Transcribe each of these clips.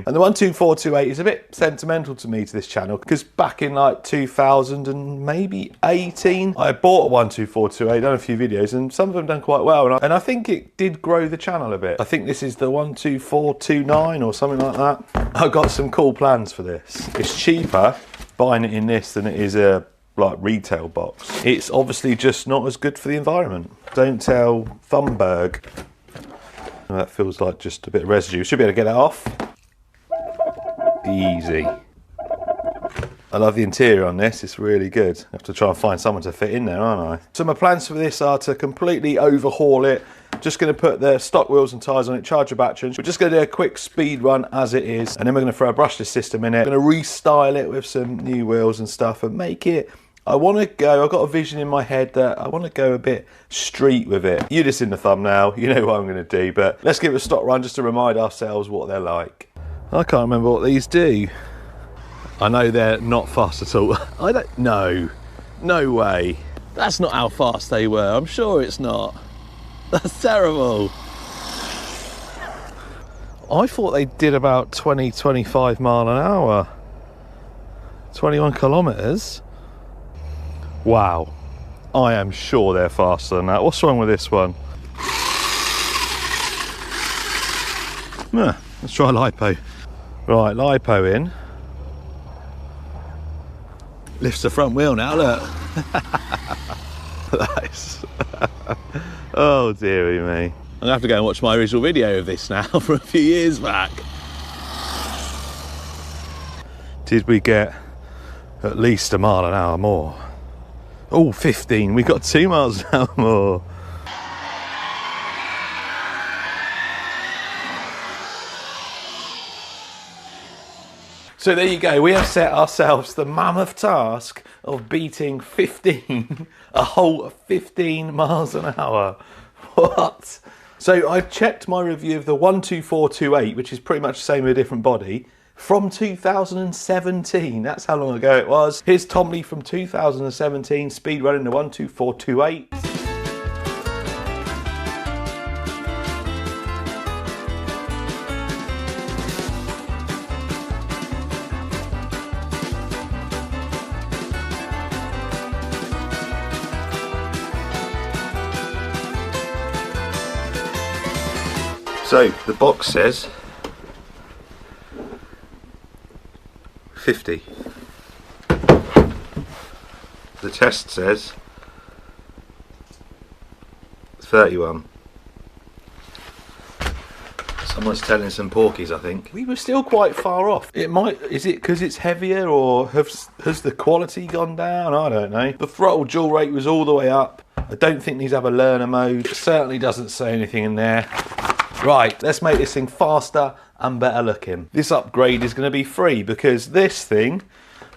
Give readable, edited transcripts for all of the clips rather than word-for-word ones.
And the 12428 is a bit sentimental to me, to this channel, because back in like 2000 and maybe 18, I bought a 12428, done a few videos, and some of them done quite well. And I think it did grow the channel a bit. I think this is the 12429 or something like that. I've got some cool plans for this. It's cheaper buying it in this than it is a like retail box. It's obviously just not as good for the environment. Don't tell Thunberg. That feels like just a bit of residue. Should be able to get that off. Easy. I love the interior on this, it's really good. I have to try and find someone to fit in there, aren't I? So my plans for this are to completely overhaul it. Just going to put the stock wheels and tyres on it, charge the battery. We're just going to do a quick speed run as it is, and then we're going to throw a brushless system in it. We're going to restyle it with some new wheels and stuff and make it, I want to go, I've got a vision in my head that I want to go a bit street with it. You're just in the thumbnail, you know what I'm going to do, but let's give it a stock run just to remind ourselves what they're like. I can't remember what these do. I know they're not fast at all. I don't know. No way. That's not how fast they were. I'm sure it's not. That's terrible. I thought they did about 20-25 mile an hour. 21 kilometres. Wow. I am sure they're faster than that. What's wrong with this one? Let's try lipo. Right, lipo in. Lifts the front wheel now, look. Nice. Oh dearie me. I'm gonna have to go and watch my original video of this now from a few years back. Did we get at least a mile an hour more? Oh, 15, we got 2 miles an hour more. So there you go, we have set ourselves the mammoth task of beating 15, a whole 15 miles an hour. What? So I checked my review of the 12428, which is pretty much the same with a different body, from 2017. That's how long ago it was. Here's Tom Lee from 2017, speed running the 12428. So the box says 50. The test says 31. Someone's telling some porkies, I think. We were still quite far off. It might, is it because it's heavier, or has the quality gone down? I don't know. The throttle dual rate was all the way up. I don't think these have a learner mode. It certainly doesn't say anything in there. Right, let's make this thing faster and better looking. This upgrade is going to be free because this thing,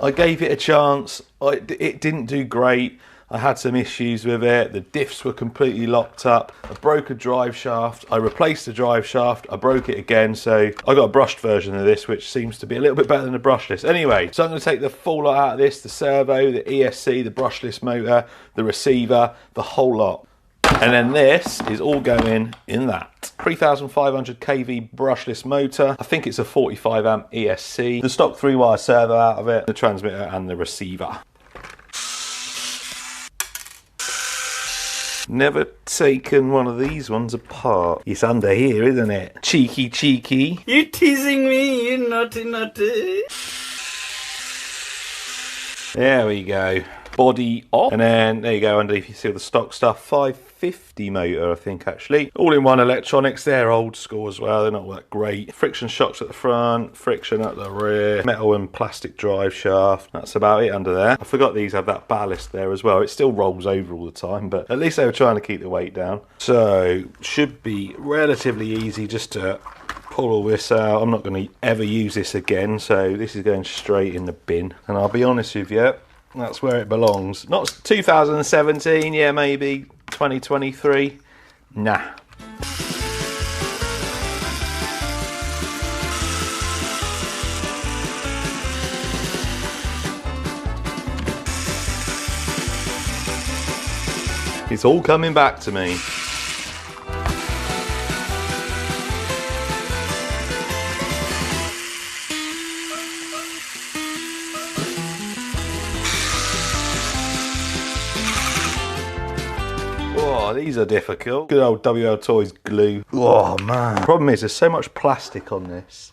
I gave it a chance. It didn't do great. I had some issues with it. The diffs were completely locked up. I broke a drive shaft. I replaced the drive shaft. I broke it again. So I got a brushed version of this, which seems to be a little bit better than the brushless. Anyway, so I'm going to take the full lot out of this, the servo, the ESC, the brushless motor, the receiver, the whole lot. And then this is all going in that 3500 kV brushless motor. I think it's a 45 amp ESC. The stock 3-wire servo out of it, the transmitter and the receiver. Never taken one of these ones apart. It's under here, isn't it? Cheeky, cheeky. You're teasing me, you naughty, naughty. There we go. Body off. And then there you go, underneath you see all the stock stuff. 550 motor, I think, actually. All-in-one electronics. They're old school as well. They're not that great. Friction shocks at the front, friction at the rear, metal and plastic drive shaft. That's about it under there. I forgot these have that ballast there as well. It still rolls over all the time, but at least they were trying to keep the weight down. So should be relatively easy just to pull all this out. I'm not going to ever use this again, so this is going straight in the bin. And I'll be honest with you, that's where it belongs. Not 2017, yeah, maybe 2023. Nah. It's all coming back to me. Oh, these are difficult. Good old WLtoys glue. Oh man. Problem is there's so much plastic on this.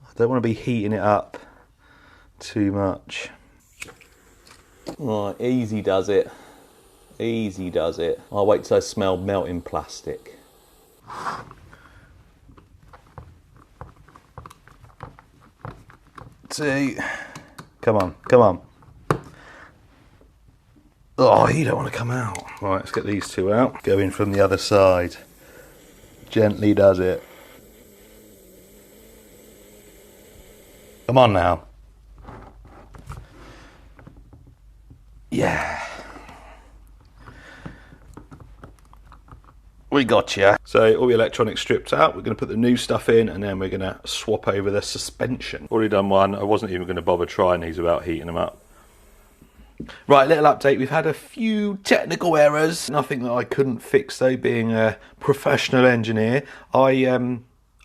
I don't want to be heating it up too much. Right, easy does it. Easy does it. I'll wait till I smell melting plastic. Two. Come on, come on. Oh, you don't want to come out. Right, let's get these two out. Go in from the other side. Gently does it. Come on now. Yeah. We got you. So all the electronics stripped out. We're going to put the new stuff in and then we're going to swap over the suspension. Already done one. I wasn't even going to bother trying these without heating them up. Right, little update. We've had a few technical errors. Nothing that I couldn't fix though, being a professional engineer. I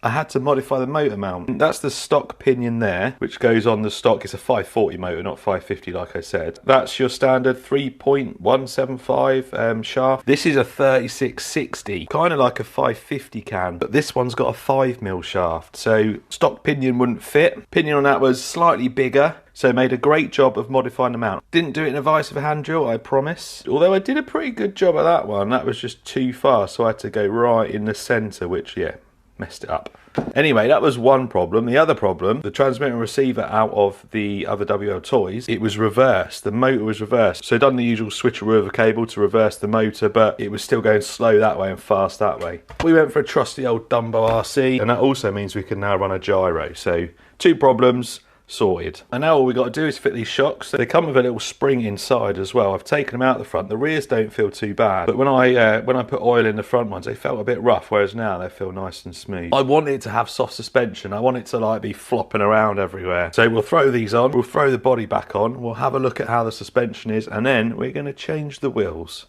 had to modify the motor mount. That's the stock pinion there, which goes on the stock. It's a 540 motor, not 550 like I said. That's your standard 3.175 shaft. This is a 3660, kind of like a 550 can, but this one's got a 5mm shaft. So stock pinion wouldn't fit. Pinion on that was slightly bigger. So made a great job of modifying the mount. Didn't do it in a vice of a hand drill, I promise. Although I did a pretty good job at that one. That was just too far, so I had to go right in the centre, which, yeah, messed it up. Anyway, that was one problem. The other problem, the transmitter and receiver out of the other WLtoys, it was reversed. The motor was reversed. So done the usual switcheroo of a cable to reverse the motor, but it was still going slow that way and fast that way. We went for a trusty old Dumbo RC, and that also means we can now run a gyro. So two problems sorted. And now all we got to do is fit these shocks. They come with a little spring inside as well. I've taken them out the front. The rears don't feel too bad, but when I put oil in the front ones, they felt a bit rough, whereas now they feel nice and smooth. I want it to have soft suspension. I want it to like be flopping around everywhere. So we'll throw these on, we'll throw the body back on, we'll have a look at how the suspension is, and then we're going to change the wheels.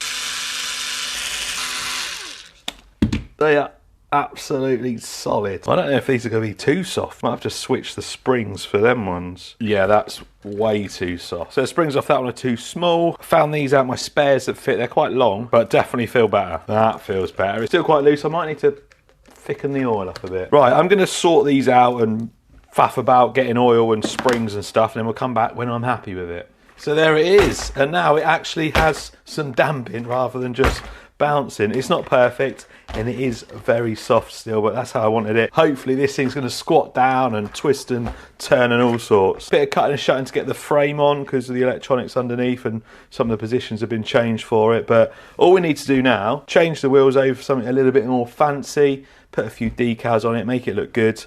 They are absolutely solid. I don't know if these are going to be too soft. Might have to switch the springs for them ones. Yeah, that's way too soft. So the springs off that one are too small. I found these out, my spares that fit. They're quite long, but definitely feel better. That feels better. It's still quite loose. I might need to thicken the oil up a bit. Right, I'm going to sort these out and faff about getting oil and springs and stuff, and then we'll come back when I'm happy with it. So there it is. And now it actually has some damping rather than just bouncing. It's not perfect and it is very soft still, but that's how I wanted it. Hopefully this thing's going to squat down and twist and turn and all sorts. Bit of cutting and shutting to get the frame on because of the electronics underneath, and some of the positions have been changed for it. But all we need to do now, change the wheels over for something a little bit more fancy, put a few decals on it, make it look good,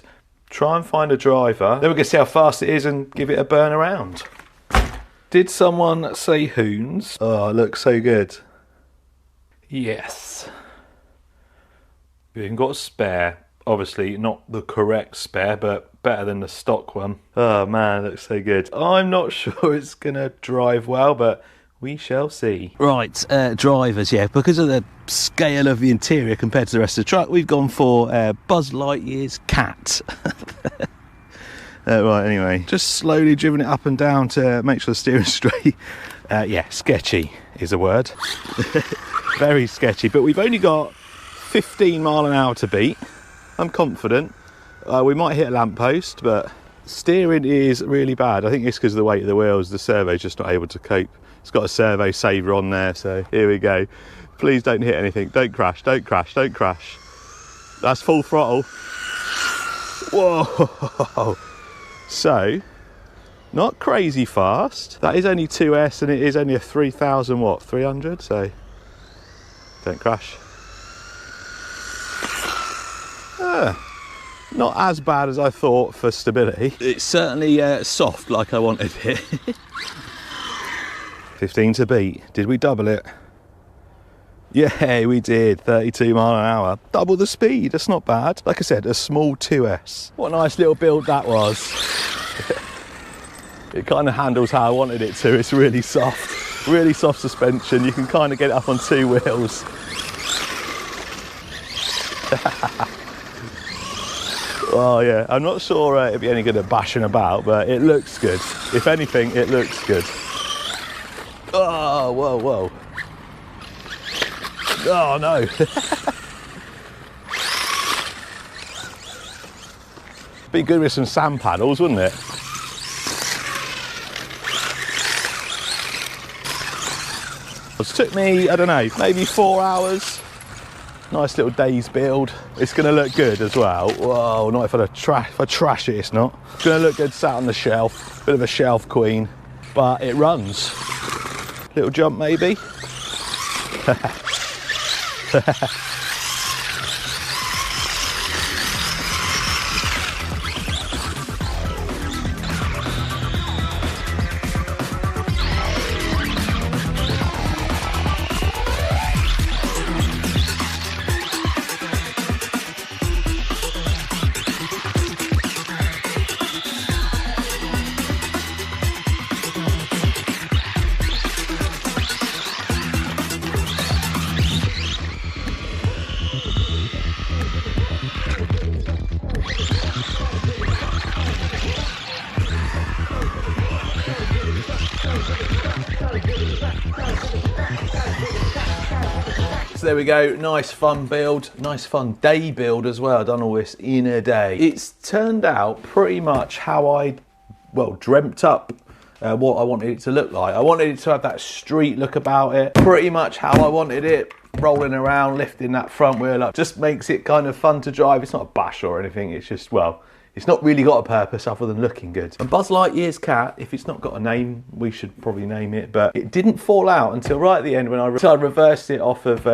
try and find a driver, then we're going to see how fast it is and give it a burn around. Did someone say hoons? Oh, it looks so good. Yes. We've even got a spare. Obviously not the correct spare, but better than the stock one. Oh man, it looks so good. I'm not sure it's gonna drive well, but we shall see. Right, drivers, yeah, because of the scale of the interior compared to the rest of the truck, we've gone for Buzz Lightyear's cat. Right, anyway, just slowly driven it up and down to make sure the steering's straight. Yeah, sketchy is a word. Very sketchy, but we've only got 15 mile an hour to beat. I'm confident. We might hit a lamppost, but steering is really bad. I think it's because of the weight of the wheels. The servo's just not able to cope. It's got a servo saver on there, so here we go. Please don't hit anything. Don't crash, don't crash, don't crash. That's full throttle. Whoa. So, not crazy fast. That is only 2S and it is only a 3,000 watt, 300, so don't crash. Not as bad as I thought for stability. It's certainly soft like I wanted it. 15 to beat. Did we double it? Yeah, we did. 32 mile an hour. Double the speed. That's not bad. Like I said, a small 2S. What a nice little build that was. It kind of handles how I wanted it to. It's really soft. Really soft suspension. You can kind of get it up on two wheels. Oh yeah, I'm not sure it'd be any good at bashing about, but it looks good. If anything, it looks good. Oh, whoa, whoa. Oh no. Be good with some sand paddles, wouldn't it? It took me, I don't know, maybe 4 hours. Nice little day's build. It's going to look good as well. Whoa, not if I trash it, it's not. It's going to look good sat on the shelf. Bit of a shelf queen, but it runs. Little jump maybe. So there we go, nice fun build, nice fun day build as well. I've done all this in a day. It's turned out pretty much how I, well, dreamt up what I wanted it to look like. I wanted it to have that street look about it, pretty much how I wanted it, rolling around, lifting that front wheel up. Just makes it kind of fun to drive. It's not a bash or anything, it's just, well, it's not really got a purpose other than looking good. And Buzz Lightyear's cat, if it's not got a name, we should probably name it, but it didn't fall out until right at the end when I reversed it off of